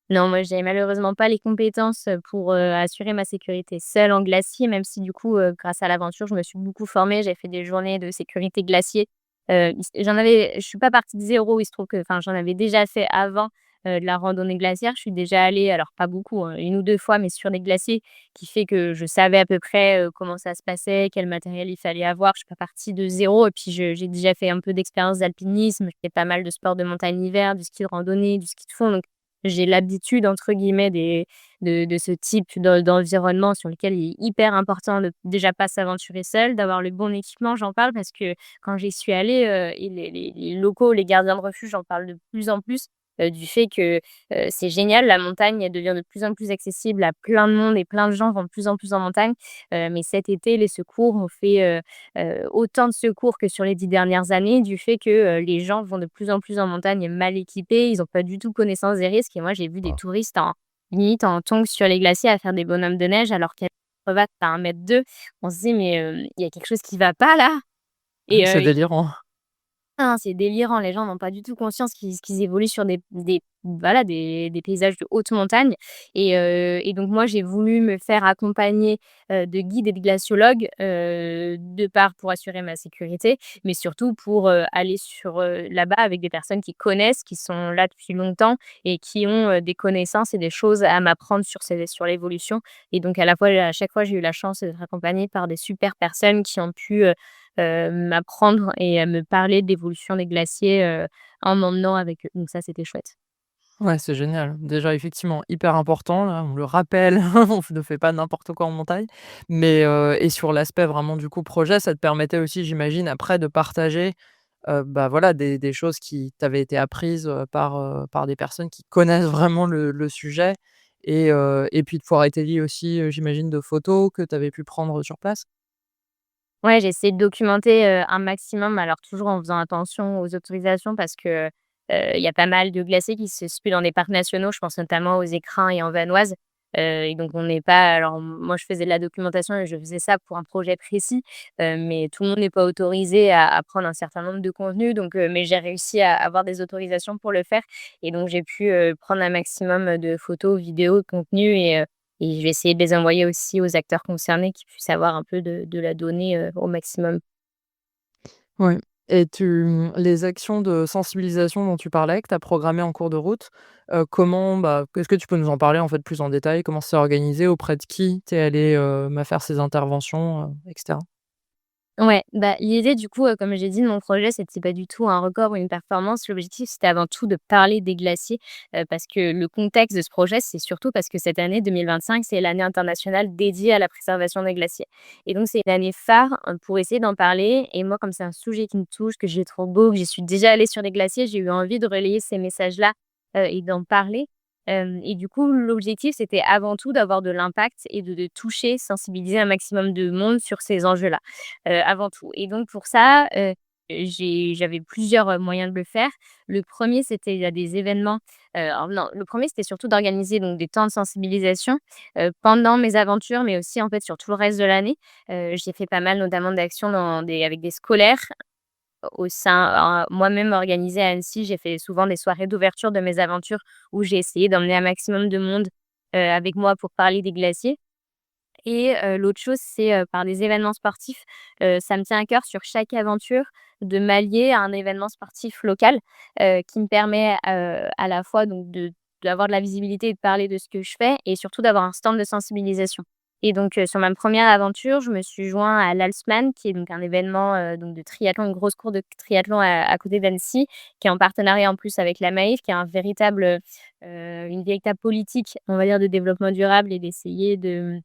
Non, moi, j'ai malheureusement pas les compétences, pour, assurer ma sécurité seule en glacier, même si du coup, grâce à l'aventure, je me suis beaucoup formée. J'ai fait des journées de sécurité glacier. Je suis pas partie de zéro. Il se trouve que enfin, j'en avais déjà fait avant, de la randonnée glaciaire. Je suis déjà allée, alors pas beaucoup, hein, 1 ou 2 fois, mais sur des glaciers, qui fait que je savais à peu près, comment ça se passait, quel matériel il fallait avoir. Je suis pas partie de zéro et puis j'ai déjà fait un peu d'expérience d'alpinisme. J'ai fait pas mal de sports de montagne l'hiver, du ski de randonnée, du ski de fond, donc j'ai «l'habitude» entre guillemets de ce type d'environnement sur lequel il est hyper important de déjà pas s'aventurer seul, d'avoir le bon équipement. J'en parle parce que quand j'y suis allée, et les locaux, les gardiens de refuge en parlent de plus en plus, du fait que, c'est génial, la montagne, elle devient de plus en plus accessible à plein de monde et plein de gens vont de plus en plus en montagne. Mais cet été, les secours ont fait, autant de secours que sur les 10 dernières années, du fait que, les gens vont de plus en plus en montagne mal équipés. Ils ont pas du tout connaissance des risques et moi, j'ai vu des touristes limite en tongs sur les glaciers à faire des bonhommes de neige alors qu'il y a une crevette à 1,2 m. On se dit: «Mais, il y a quelque chose qui va pas là» et C'est délirant. ah, c'est délirant, les gens n'ont pas du tout conscience qu'ils évoluent sur des voilà, des paysages de haute montagne et donc moi, j'ai voulu me faire accompagner, de guides et de glaciologues, de part pour assurer ma sécurité, mais surtout pour, aller là-bas avec des personnes qui connaissent, qui sont là depuis longtemps et qui ont, des connaissances et des choses à m'apprendre sur l'évolution et donc à la fois, à chaque fois, j'ai eu la chance d'être accompagnée par des super personnes qui ont pu, m'apprendre et à me parler de l'évolution des glaciers, en m'emmenant avec eux. Donc ça, c'était chouette. Ouais, c'est génial. Déjà, effectivement, hyper important, là, on le rappelle, on ne fait pas n'importe quoi en montagne. Mais, et sur l'aspect vraiment, du coup, projet, ça te permettait aussi, j'imagine, après de partager, bah, voilà, des choses qui t'avaient été apprises, par des personnes qui connaissent vraiment le sujet et puis de pouvoir étayer aussi, j'imagine, de photos que tu avais pu prendre sur place? Ouais, j'ai essayé de documenter, un maximum, alors toujours en faisant attention aux autorisations parce que, il y a pas mal de glaciers qui se situent dans des parcs nationaux. Je pense notamment aux écrins et en Vanoise, et donc on n'est pas alors moi je faisais de la documentation et je faisais ça pour un projet précis, mais tout le monde n'est pas autorisé à prendre un certain nombre de contenus donc mais j'ai réussi à avoir des autorisations pour le faire et donc j'ai pu, prendre un maximum de photos, vidéos, de contenus et je vais essayer de les envoyer aussi aux acteurs concernés qui puissent avoir un peu de la donnée, au maximum. Ouais, et les actions de sensibilisation dont tu parlais, que tu as programmées en cours de route, comment, bah, est-ce que tu peux nous en parler, en fait, plus en détail? Comment c'est organisé? Auprès de qui tu es allée, faire ces interventions, et cetera? Ouais, bah, l'idée du coup, comme j'ai dit de mon projet, c'était pas du tout un record ou une performance. L'objectif, c'était avant tout de parler des glaciers, parce que le contexte de ce projet, c'est surtout parce que cette année 2025, c'est l'année internationale dédiée à la préservation des glaciers et donc c'est une année phare, pour essayer d'en parler et moi, comme c'est un sujet qui me touche, que j'ai trouve beau, que j'y suis déjà allée sur des glaciers, j'ai eu envie de relayer ces messages-là, et d'en parler, et du coup, l'objectif, c'était avant tout d'avoir de l'impact et de toucher, sensibiliser un maximum de monde sur ces enjeux-là. Avant tout et donc pour ça, j'avais plusieurs, moyens de le faire. Le premier c'était il y a des événements, alors non, le premier c'était surtout d'organiser donc des temps de sensibilisation, pendant mes aventures, mais aussi en fait sur tout le reste de l'année. J'ai fait pas mal notamment d'actions dans des avec des scolaires au sein moi-même organisée à Annecy, j'ai fait souvent des soirées d'ouverture de mes aventures où j'ai essayé d'emmener un maximum de monde, avec moi pour parler des glaciers. Et l'autre chose, c'est, par des événements sportifs. Ça me tient à cœur sur chaque aventure de m'allier à un événement sportif local, qui me permet, à la fois donc d'avoir de la visibilité et de parler de ce que je fais et surtout d'avoir un stand de sensibilisation. Et donc, sur ma première aventure, je me suis joint à l'Halsman, qui est donc un événement, donc de triathlon, une grosse course de triathlon à côté d'Annecy, qui est en partenariat en plus avec la Maïf, qui est une véritable politique, on va dire, de développement durable et d'essayer de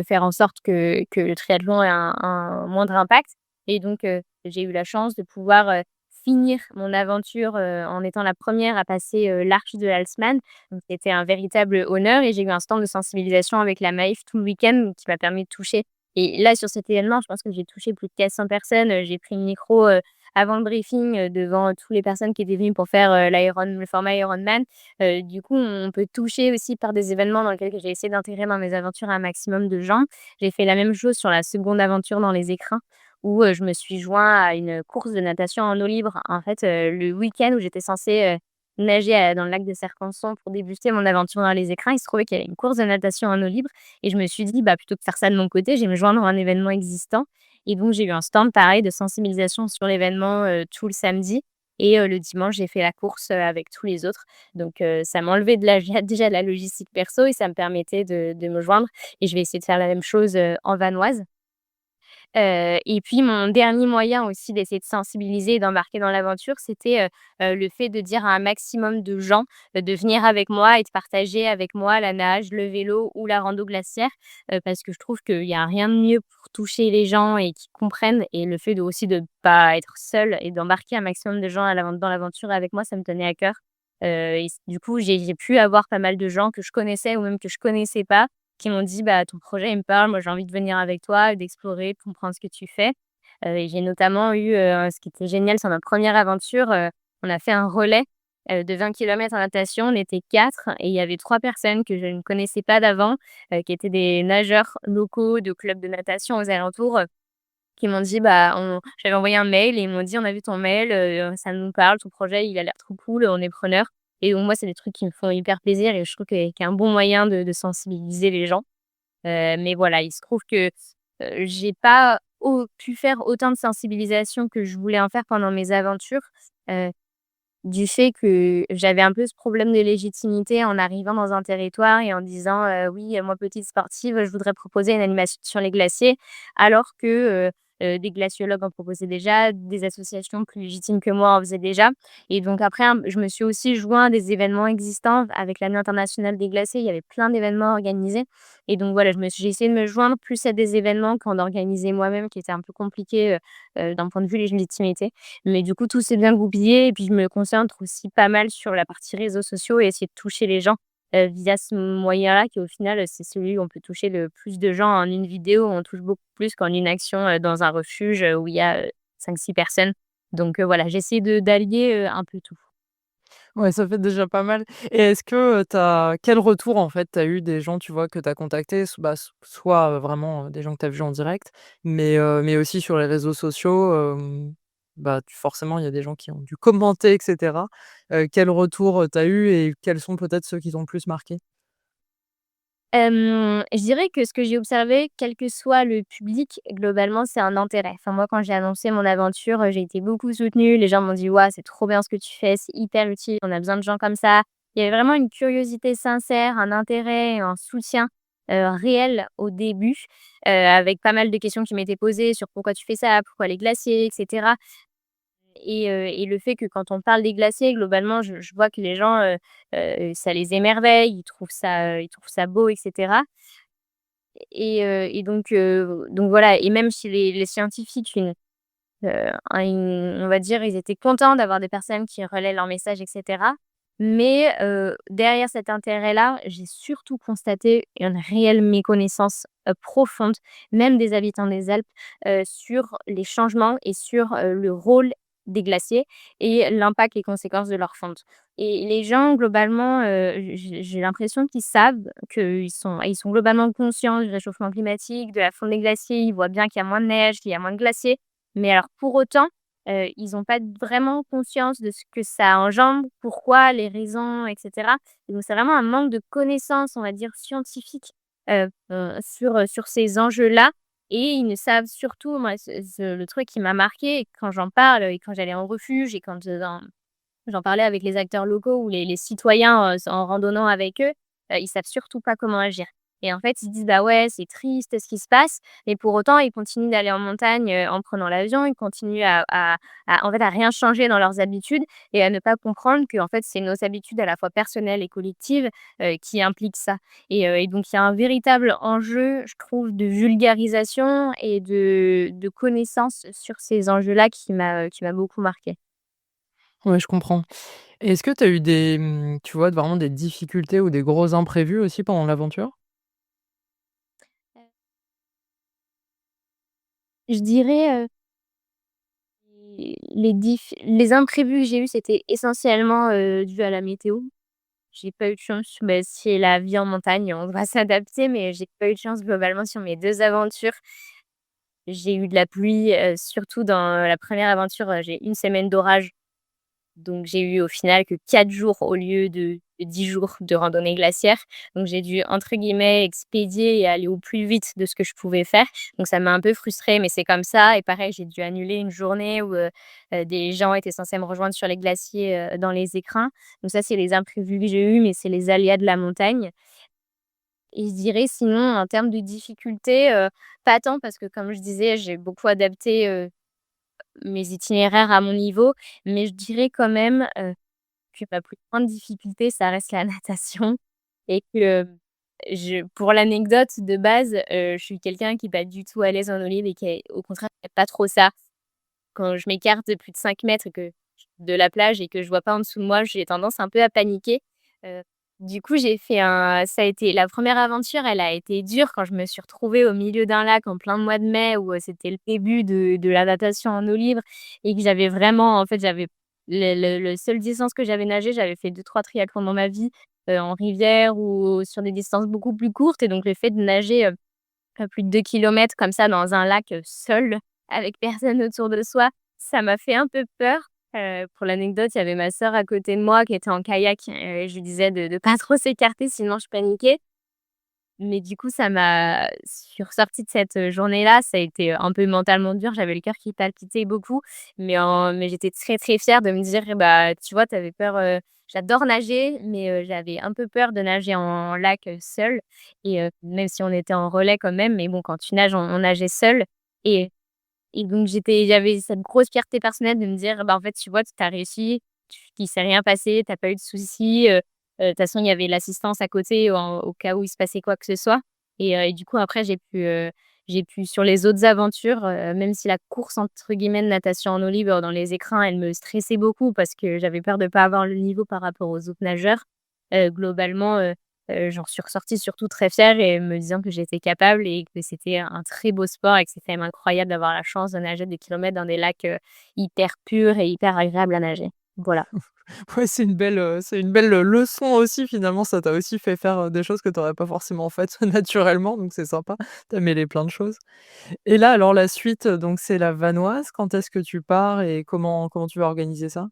faire en sorte que le triathlon ait un moindre impact et donc j'ai eu la chance de pouvoir, finir mon aventure, en étant la première à passer, l'arche de Haussmann. Donc c'était un véritable honneur et j'ai eu un stand de sensibilisation avec la Maïf tout le week-end qui m'a permis de toucher et là, sur cet événement, je pense que j'ai touché plus de 400 personnes. J'ai pris le micro, avant le briefing, devant toutes les personnes qui étaient venues pour faire, le format Ironman. Du coup, on peut toucher aussi par des événements dans lesquels j'ai essayé d'intégrer dans mes aventures un maximum de gens. J'ai fait la même chose sur la seconde aventure dans les écrins où, je me suis joint à une course de natation en eau libre. En fait, le week-end où j'étais censée, nager dans le lac de Serquanson pour débuter mon aventure dans les écrins, il se trouvait qu'il y avait une course de natation en eau libre et je me suis dit: «Bah, plutôt que de faire ça de mon côté, je vais me joindre à un événement existant» et donc j'ai eu un stand pareil de sensibilisation sur l'événement, tout le samedi et le dimanche, j'ai fait la course, avec tous les autres. Donc ça m'enlevait de la déjà de la logistique perso et ça me permettait de me joindre et je vais essayer de faire la même chose, en vanoise. Et puis mon dernier moyen aussi d'essayer de sensibiliser et d'embarquer dans l'aventure, c'était, le fait de dire à un maximum de gens, de venir avec moi et de partager avec moi la nage, le vélo ou la rando glaciaire, parce que je trouve qu'il y a rien de mieux pour toucher les gens et qu'ils comprennent et le fait de aussi de pas être seul et d'embarquer un maximum de gens dans l'aventure avec moi, ça me tenait à cœur. Et du coup, j'ai pu avoir pas mal de gens que je connaissais ou même que je connaissais pas, qui m'ont dit: «Bah, ton projet, il me parle, moi j'ai envie de venir avec toi, d'explorer, de comprendre ce que tu fais». Et j'ai notamment eu, ce qui était génial sur ma première aventure, on a fait un relais, de 20 kilomètres en natation. On était 4 et il y avait 3 personnes que je ne connaissais pas d'avant, qui étaient des nageurs locaux de clubs de natation aux alentours, qui m'ont dit: «Bah, on» j'avais envoyé un mail et ils m'ont dit: «On a vu ton mail, ça nous parle, ton projet, il a l'air trop cool, on est preneurs» et donc moi, c'est des trucs qui me font hyper plaisir et je trouve qu'est un bon moyen de sensibiliser les gens. Mais voilà, il se trouve que, j'ai pas pu faire autant de sensibilisation que je voulais en faire pendant mes aventures, heu, du fait que j'avais un peu ce problème de légitimité en arrivant dans un territoire et en disant, «Oui, moi petite sportive, je voudrais proposer une animation sur les glaciers», alors que, des glaciologues en proposaient déjà, des associations plus légitimes que moi en faisaient déjà et donc après, je me suis aussi joint à des événements existants. Avec la Nuit internationale des glaciers, il y avait plein d'événements organisés et donc voilà, j'ai essayé de me joindre plus à des événements qu'en d'organiser moi-même qui était un peu compliqué, d'un point de vue légitimité. Mais du coup, tout s'est bien goupillé et puis je me concentre aussi pas mal sur la partie réseaux sociaux et essayer de toucher les gens, via ce moyen-là qui au final, c'est celui où on peut toucher le plus de gens en une vidéo. On touche beaucoup plus qu'en une action, dans un refuge, où il y a, 5-6 personnes. Donc voilà, j'essaie d'allier, un peu tout. Ouais, ça fait déjà pas mal et est-ce que, quel retour, en fait, tu as eu des gens, tu vois, que tu as contactés? Soit, vraiment, des gens que tu as vus en direct, mais aussi sur les réseaux sociaux, forcément, il y a des gens qui ont dû commenter et cetera. Quel retour, tu as eu et quels sont peut-être ceux qui t'ont le plus marqué? Je dirais que ce que j'ai observé, quel que soit le public, globalement, c'est un intérêt. Enfin, moi, quand j'ai annoncé mon aventure, j'ai été beaucoup soutenue. Les gens m'ont dit: «Waouh, c'est trop bien ce que tu fais, c'est hyper utile, on a besoin de gens comme ça». Il y avait vraiment une curiosité sincère, un intérêt, un soutien, réel au début, avec pas mal de questions qui m'étaient posées sur: «Pourquoi tu fais ça? Pourquoi les glaciers?» et cetera. Et le fait que quand on parle des glaciers, globalement, je vois que les gens, ça les émerveille, ils trouvent ça beau et cetera et donc voilà et même chez les scientifiques, on va dire, ils étaient contents d'avoir des personnes qui relaient leurs messages et cetera. Mais derrière cet intérêt-là, j'ai surtout constaté une réelle méconnaissance, profonde, même des habitants des Alpes, sur les changements et sur, le rôle des glaciers et l'impact, les conséquences de leur fonte. Et les gens globalement, j'ai l'impression qu'ils savent, ils sont globalement conscients du réchauffement climatique, de la fonte des glaciers. Ils voient bien qu'il y a moins de neige, qu'il y a moins de glaciers. Mais alors pour autant, ils ont pas vraiment conscience de ce que ça engendre, pourquoi, les raisons et cetera. Et donc c'est vraiment un manque de connaissances, on va dire scientifiques, sur ces enjeux-là et ils ne savent surtout moi le truc qui m'a marqué quand j'en parle et quand j'allais en refuge et quand, j'en parlais avec les acteurs locaux ou les citoyens, en randonnant avec eux, ils savent surtout pas comment agir et en fait, ils se disent: «Bah, ouais, c'est triste ce qui se passe», mais pour autant, ils continuent d'aller en montagne, en prenant l'avion. Ils continuent en fait, à rien changer dans leurs habitudes et à ne pas comprendre qu'en fait, c'est nos habitudes à la fois personnelles et collectives, qui impliquent ça et donc il y a un véritable enjeu, je trouve, de vulgarisation et de connaissances sur ces enjeux-là qui m'a beaucoup marquée. Ouais, je comprends. Et est-ce que tu as eu tu vois, vraiment des difficultés ou des gros imprévus aussi pendant l'aventure? Je dirais, les imprévus que j'ai eus, c'était essentiellement, dû à la météo. J'ai pas eu de chance, bah, c'est la vie en montagne, on doit s'adapter, mais j'ai pas eu de chance globalement sur mes 2 aventures. J'ai eu de la pluie, surtout dans la première aventure, j'ai 1 semaine d'orage. Donc j'ai eu au final que 4 jours au lieu de 10 jours de randonnée glaciaire. Donc j'ai dû entre guillemets «expédier» et aller au plus vite de ce que je pouvais faire. Donc ça m'a un peu frustrée, mais c'est comme ça et pareil, j'ai dû annuler une journée où, des gens étaient censés me rejoindre sur les glaciers, dans les écrins. Donc ça, c'est les imprévus que j'ai eus, mais c'est les aléas de la montagne et je dirais sinon en termes de difficultés, pas tant parce que comme je disais, j'ai beaucoup adapté, mes itinéraires à mon niveau, mais je dirais quand même, que ma plus grande difficulté, ça reste la natation et que, je pour l'anecdote de base, je suis quelqu'un qui est pas du tout à l'aise en eau libre et qui est au contraire qui aime pas trop ça. Quand je m'écarte de plus de 5 mètres de la plage et que je vois pas en dessous de moi, j'ai tendance un peu à paniquer. Heu, du coup, j'ai fait un ça a été la première aventure, elle a été dure quand je me suis retrouvée au milieu d'un lac en plein mois de mai où, c'était le début de la natation en eau libre et que j'avais vraiment en fait, j'avais le seule distance que j'avais nagé, j'avais fait 2-3 triathlons dans ma vie, en rivière ou sur des distances beaucoup plus courtes et donc le fait de nager, plus de 2 kilomètres comme ça dans un lac, seule, avec personne autour de soi, ça m'a fait un peu peur. Pour l'anecdote, il y avait ma sœur à côté de moi qui était en kayak, et je lui disais de pas trop s'écarter sinon je paniquais. Mais du coup, ça m'a je suis ressortie de cette, journée-là, ça a été, un peu mentalement dur, j'avais le cœur qui palpitait beaucoup, mais j'étais très, très fière de me dire: «Bah, tu vois, tu avais peur», j'adore nager, mais j'avais un peu peur de nager en lac, seule et même si on était en relais quand même, mais bon, quand tu nages, on nageait seul et et donc j'avais cette grosse fierté personnelle de me dire: «Bah, en fait, tu vois, tu as réussi, il s'est rien passé, tu as pas eu de soucis, de toute façon, il y avait l'assistance à côté au cas où il se passait quoi que ce soit», et du coup, après, j'ai pu sur les autres aventures, même si la course, entre guillemets, de natation en eau libre dans les écrins, elle me stressait beaucoup parce que j'avais peur de pas avoir le niveau par rapport aux autres nageurs, globalement, j'en suis ressortie surtout très fière et me disant que j'étais capable et que c'était un très beau sport et que c'est quand même incroyable d'avoir la chance de nager des kilomètres dans des lacs, hyper purs et hyper agréables à nager. Voilà. Ouais, c'est une belle, leçon aussi finalement, ça t'a aussi fait faire, des choses que tu aurais pas forcément faites naturellement, donc c'est sympa. Tu as mêlé plein de choses. Et là, alors la suite, donc c'est la Vanoise. Quand est-ce que tu pars et comment tu vas organiser ça?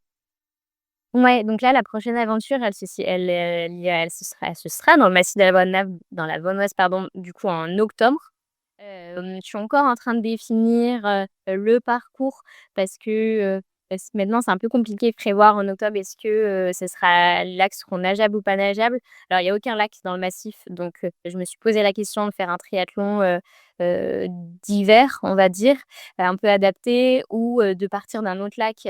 Ouais, donc là, la prochaine aventure, elle se si elle, il y a elle se sera dans le massif de la dans la Vanoise, pardon, du coup en octobre. Je suis encore en train de définir, le parcours parce que, maintenant c'est un peu compliqué de prévoir en octobre. Est-ce que, ce sera les lacs seront nageables ou pas nageables? Alors il y a aucun lac dans le massif, donc je me suis posé la question de faire un triathlon, heu, d'hiver, on va dire, un peu adapté ou de partir d'un autre lac,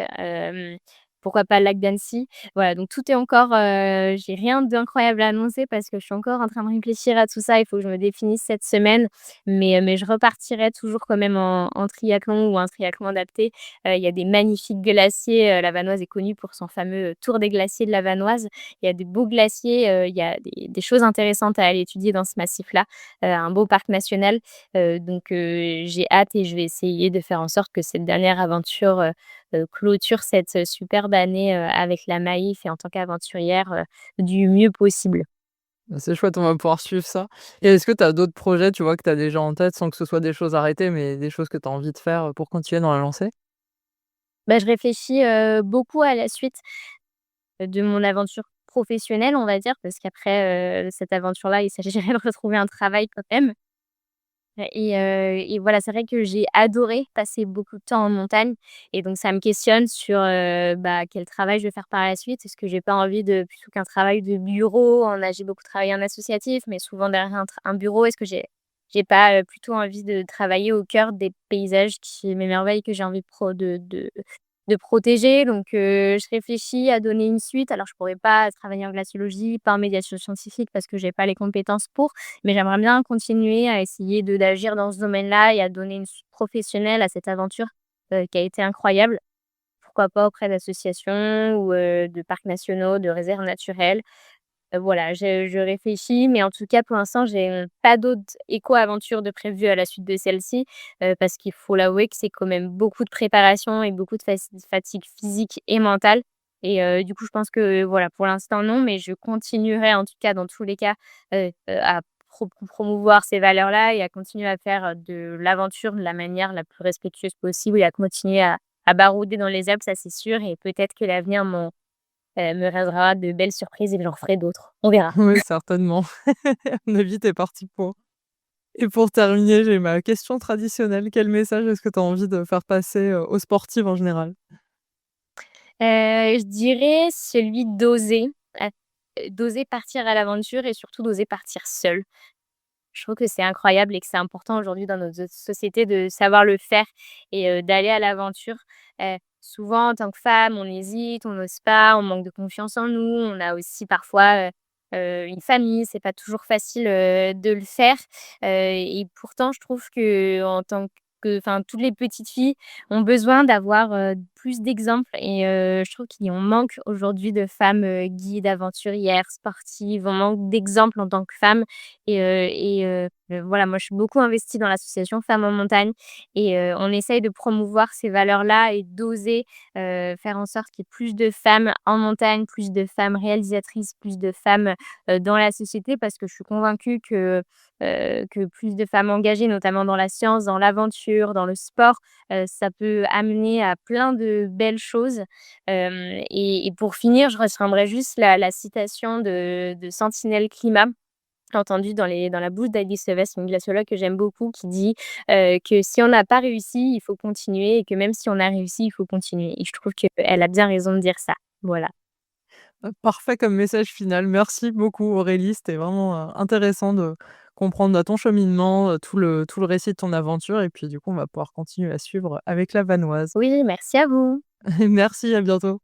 pourquoi pas le lac d'Annecy. Voilà, donc tout est encore, j'ai rien d'incroyable à annoncer parce que je suis encore en train de réfléchir à tout ça. Il faut que je me définisse cette semaine. Mais je repartirai toujours quand même en triathlon ou un triathlon adapté. Il y a des magnifiques glaciers, la Vanoise est connue pour son fameux, tour des glaciers de la Vanoise. Il y a des beaux glaciers, il y a des choses intéressantes à aller étudier dans ce massif-là, un beau parc national. Donc j'ai hâte et je vais essayer de faire en sorte que cette dernière aventure, clôture cette, superbe année, avec la Maïf et en tant qu'aventurière, du mieux possible. Bah, c'est chouette, on va pouvoir suivre ça. Et est-ce que tu as d'autres projets, tu vois, que tu as déjà en tête sans que ce soit des choses arrêtées, mais des choses que tu as envie de faire, pour continuer dans la lancée? Bah, je réfléchis, beaucoup à la suite de mon aventure professionnelle, on va dire, parce qu'après, cette aventure-là, il s'agirait de retrouver un travail quand même. Et voilà, c'est vrai que j'ai adoré passer beaucoup de temps en montagne et donc ça me questionne sur, bah, quel travail je vais faire par la suite. Est-ce que j'ai pas envie de plutôt qu'un travail de bureau, j'ai beaucoup travaillé en associatif, mais souvent derrière un bureau, est-ce que j'ai pas, plutôt envie de travailler au cœur des paysages qui m'émerveillent, que j'ai envie de protéger? Donc je réfléchis à donner une suite. Alors je pourrais pas travailler en glaciologie, pas en médiation scientifique parce que j'ai pas les compétences pour, mais j'aimerais bien continuer à essayer de d'agir dans ce domaine-là et à donner une suite professionnelle à cette aventure, qui a été incroyable. Pourquoi pas auprès d'associations ou, de parcs nationaux, de réserves naturelles. Voilà, je réfléchis, mais en tout cas, pour l'instant, j'ai, pas d'autres éco-aventures de prévues à la suite de celle-ci, parce qu'il faut l'avouer que c'est quand même beaucoup de préparation et beaucoup de fatigue physique et mentale et du coup, je pense que, voilà, pour l'instant, non, mais je continuerai en tout cas, dans tous les cas, à promouvoir ces valeurs-là et à continuer à faire, de l'aventure de la manière la plus respectueuse possible et à continuer à barouder dans les Alpes, ça c'est sûr et peut-être que l'avenir me réservera de belles surprises et que j'en ferai d'autres. On verra. Oui, certainement. À mon avis, tu parti pour. Et pour terminer, j'ai ma question traditionnelle. Quel message est-ce que tu as envie de faire passer, aux sportives en général? Je dirais celui d'oser partir à l'aventure et surtout d'oser partir seul. Je trouve que c'est incroyable et que c'est important aujourd'hui dans notre société de savoir le faire et d'aller à l'aventure. Souvent en tant que femme, on hésite, on n'ose pas, on manque de confiance en nous. On a aussi parfois, une famille, c'est pas toujours facile, de le faire, et pourtant je trouve qu'en tant que enfin, toutes les petites filles ont besoin d'avoir, plus d'exemples et je trouve qu'on manque aujourd'hui de femmes, guides, aventurières, sportives. On manque d'exemples en tant que femme voilà, moi, je suis beaucoup investie dans l'association Femmes en montagne et on essaye de promouvoir ces valeurs-là et d'oser, faire en sorte qu'il y ait plus de femmes en montagne, plus de femmes réalisatrices, plus de femmes, dans la société parce que je suis convaincue que plus de femmes engagées, notamment dans la science, dans l'aventure, dans le sport, ça peut amener à plein de belles choses. Et pour finir, je retiendrai juste la citation de Sentinelle Climat entendue dans la bouche d'Alice Sylvestre, une glaciologue que j'aime beaucoup, qui dit, que si on n'a pas réussi, il faut continuer et que même si on a réussi, il faut continuer et je trouve qu'elle a bien raison de dire ça. Voilà. Parfait comme message final. Merci beaucoup Aurélie, c'était vraiment, intéressant de comprendre, bah, ton cheminement, tout le récit de ton aventure et puis du coup, on va pouvoir continuer à suivre avec la Vanoise. Oui, merci à vous. Merci, à bientôt.